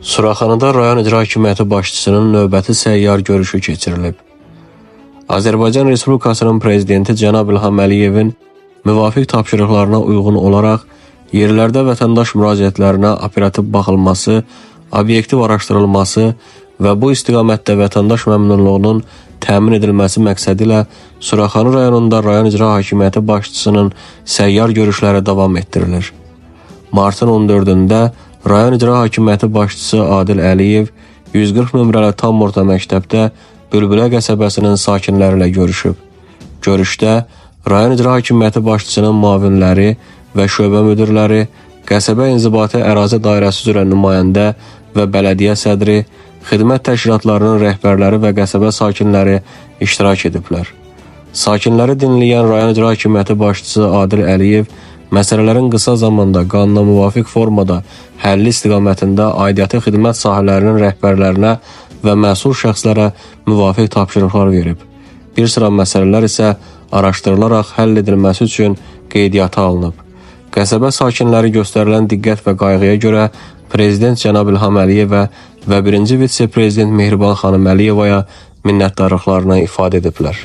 Suraxanıda rayon icra hakimiyyəti başçısının növbəti səyyar görüşü keçirilib. Azərbaycan Respublikasının Prezidenti Cənab İlham Əliyevin müvafiq tapşırıqlarına uyğun olaraq yerlərdə vətəndaş müraciətlərinə operativ baxılması, obyektiv araşdırılması və bu istiqamətdə vətəndaş məmnunluğunun təmin edilməsi məqsədi ilə Suraxanı rayonunda rayon icra hakimiyyəti başçısının səyyar görüşləri davam etdirilir. Martın 14-də rayon icra hakimiyyəti başçısı Adil Əliyev 140 nömrəli tam orta məktəbdə Bülbülə qəsəbəsinin sakinləri ilə görüşüb. Görüşdə rayon icra hakimiyyəti başçısının müavinləri və şöbə müdirləri, qəsəbə inzibati ərazi dairəsi üzrə nümayəndə və bələdiyyə sədri, xidmət təşkilatlarının rəhbərləri və qəsəbə sakinləri iştirak ediblər. Sakinləri dinləyən rayon icra hakimiyyəti başçısı Adil Əliyev məsələlərin qısa zamanda qanuna müvafiq formada həlli istiqamətində aidiyyatı xidmət sahələrinin rəhbərlərinə və məsul şəxslərə müvafiq tapşırıqlar verib. Bir sıra məsələlər isə araşdırılaraq həll edilməsi üçün qeydiyyata alınıb. Qəsəbə sakinləri göstərilən diqqət və qayğıya görə Prezident Cənab İlham Əliyevə və 1-ci vitse-prezident Mehriban xanım Əliyevaya minnətdarlıqlarını ifadə ediblər.